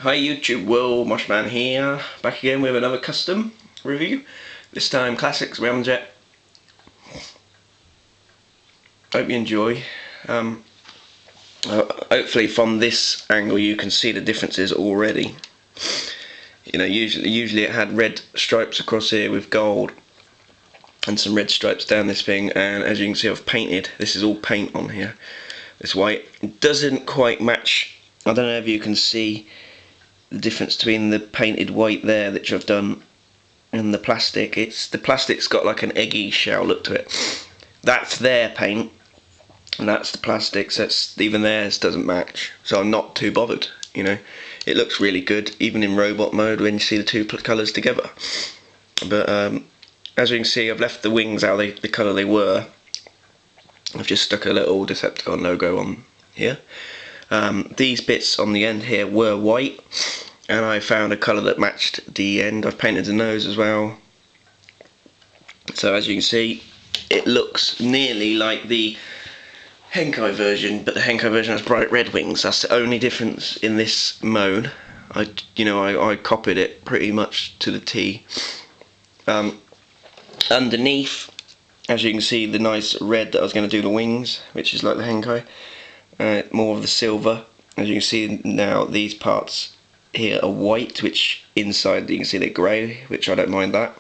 Hi YouTube world, Moshman here, back again with another custom review. This time Classics Ramjet. Hope you enjoy. Hopefully from this angle you can see the differences already. You know, usually it had red stripes across here with gold and some red stripes down this thing, and as you can see I've painted, this is all paint on here. This white, it doesn't quite match. I don't know if you can see the difference between the painted white there that I've done and the plastic. The plastic's got like an eggy shell look to it. That's their paint and that's the plastic, so even theirs doesn't match, so I'm not too bothered. You know, it looks really good even in robot mode when you see the two colours together. But as you can see, I've left the wings out the colour they were. I've just stuck a little Decepticon logo on here. These bits on the end here were white, and I found a colour that matched the end. I've painted the nose as well. So as you can see, it looks nearly like the henkei version, but the henkei version has bright red wings. That's the only difference in this mode. I copied it pretty much to the T. Underneath, as you can see, the nice red that I was going to do the wings, which is like the henkei. More of the silver. As you can see now, these parts here are white, which inside you can see they're grey, which I don't mind that.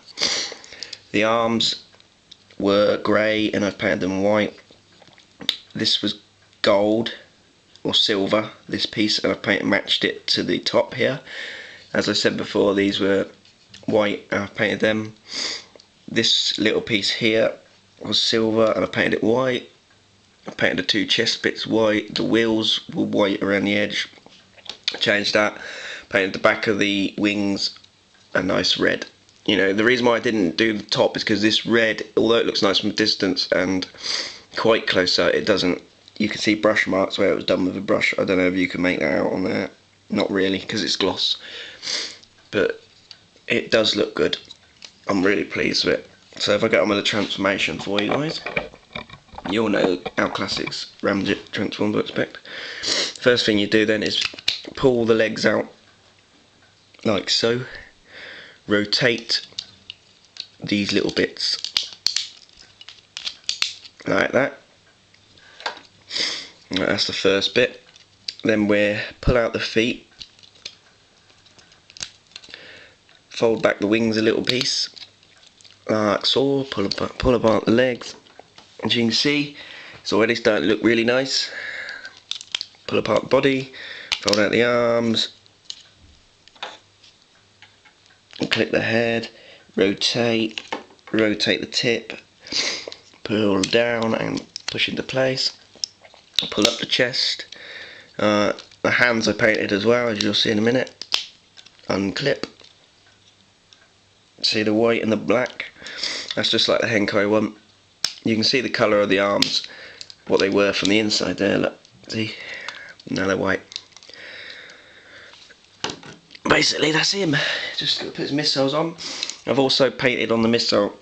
The arms were grey and I've painted them white. This was gold or silver, this piece, and I've matched it to the top here. As I said before, these were white and I've painted them. This little piece here was silver and I painted it white. I painted the two chest bits white, the wheels were white around the edge, changed that, painted the back of the wings a nice red. You know, the reason why I didn't do the top is because this red, although it looks nice from a distance and quite close out, it doesn't, you can see brush marks where it was done with a brush. I don't know if you can make that out on there, not really because it's gloss, but it does look good. I'm really pleased with it. So if I get on with the transformation for you guys, you all know how Classics ramjet transform to expect. First thing you do then is pull the legs out like so, rotate these little bits like that. Right, that's the first bit. Then we pull out the feet, fold back the wings a little piece like so, pull apart the legs. As you can see, it's already starting to look really nice. Pull apart the body, fold out the arms, and click the head, rotate the tip, pull down and push into place, pull up the chest. The hands I painted as well, as you'll see in a minute. Unclip. See the white and the black? That's just like the henkei one. You can see the colour of the arms, what they were from the inside there, look, see? Now they're white. Basically that's him, just got to put his missiles on. I've also painted on the missile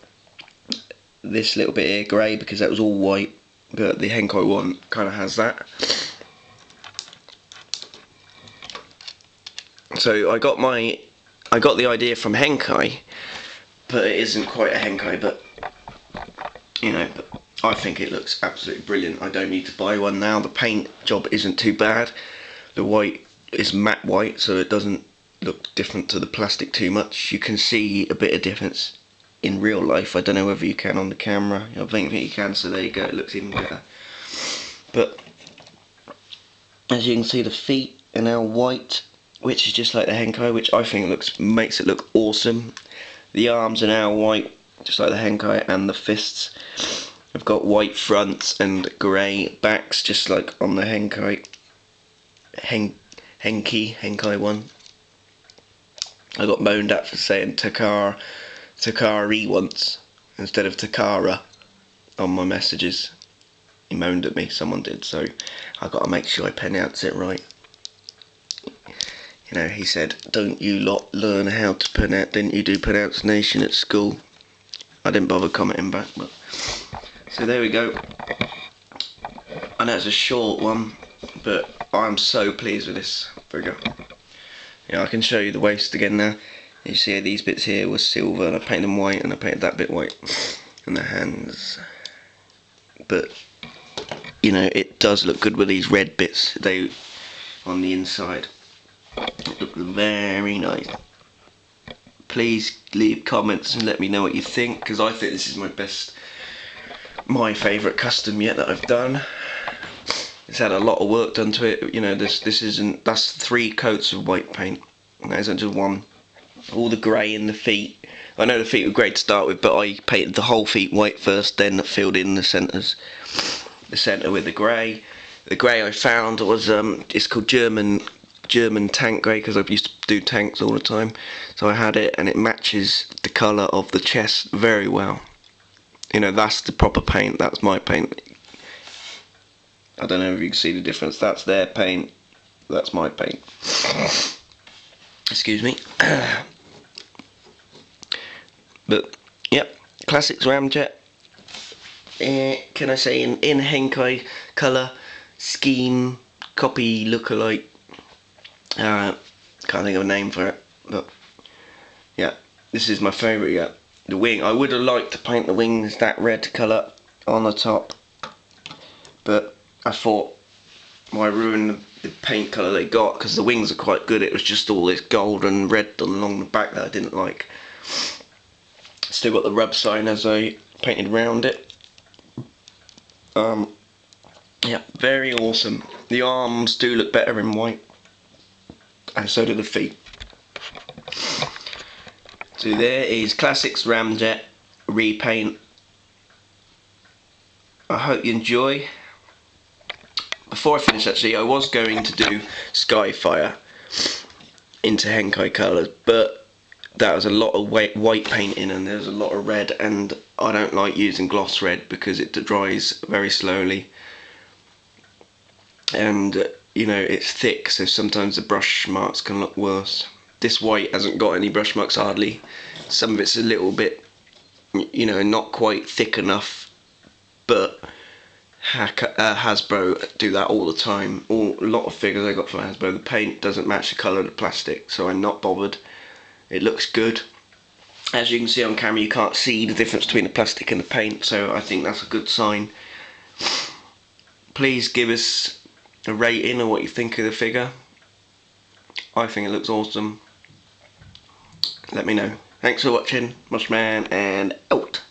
this little bit here grey because that was all white, but the henkei one kind of has that. So I got the idea from henkei, but it isn't quite a henkei, but you know, but I think it looks absolutely brilliant. I don't need to buy one now. The paint job isn't too bad. The white is matte white, so it doesn't look different to the plastic too much. You can see a bit of difference in real life. I don't know whether you can on the camera. I think you can, so there you go, it looks even better. But as you can see, the feet are now white, which is just like the henkei, which I think makes it look awesome. The arms are now white, just like the henkei, and the fists have got white fronts and grey backs, just like on the henkei one. I got moaned at for saying Takari once instead of Takara on my messages. He moaned at me, someone did, so I got to make sure I pronounce it right. You know, he said, "Don't you lot learn how to pronounce? Didn't you do pronunciation at school?" I didn't bother commenting back, but so there we go. I know it's a short one, but I'm so pleased with this figure. Yeah, I can show you the waist again now. You see these bits here were silver, and I painted them white, and I painted that bit white, and the hands. But you know, it does look good with these red bits. They on the inside look very nice. Please leave comments and let me know what you think, because I think this is my favourite custom yet that I've done. It's had a lot of work done to it. You know, that's 3 coats of white paint, and that isn't just one. All the grey in the feet. I know the feet were grey to start with, but I painted the whole feet white first, then filled in the centres. The centre with the grey. The grey I found was it's called German tank grey, because I used to do tanks all the time. So I had it, and it matches the colour of the chest very well. You know, that's the proper paint. That's my paint. I don't know if you can see the difference. That's their paint. That's my paint. Excuse me. But yep, classics ramjet. Can I say in henkei colour, scheme, copy, lookalike. Can't think of a name for it, but yeah, this is my favourite yet. The wing. I would have liked to paint the wings that red colour on the top, but I thought why ruin the paint colour they got, because the wings are quite good. It was just all this gold and red along the back that I didn't like. Still got the rub sign as I painted around it. Yeah, very awesome. The arms do look better in white, and so do the feet. So there is Classics Ramjet repaint. I hope you enjoy. Before I finish, actually, I was going to do Skyfire into Henkei colours, but that was a lot of white painting, and there's a lot of red, and I don't like using gloss red because it dries very slowly, and you know, it's thick, so sometimes the brush marks can look worse. This white hasn't got any brush marks hardly. Some of it's a little bit, you know, not quite thick enough, but Hasbro do that all the time. A lot of figures I got from Hasbro, the paint doesn't match the colour of the plastic, so I'm not bothered. It looks good. As you can see on camera, you can't see the difference between the plastic and the paint, so I think that's a good sign. Please give us a rating of what you think of the figure. I think it looks awesome. Let me know. Thanks for watching, Mushman, and out.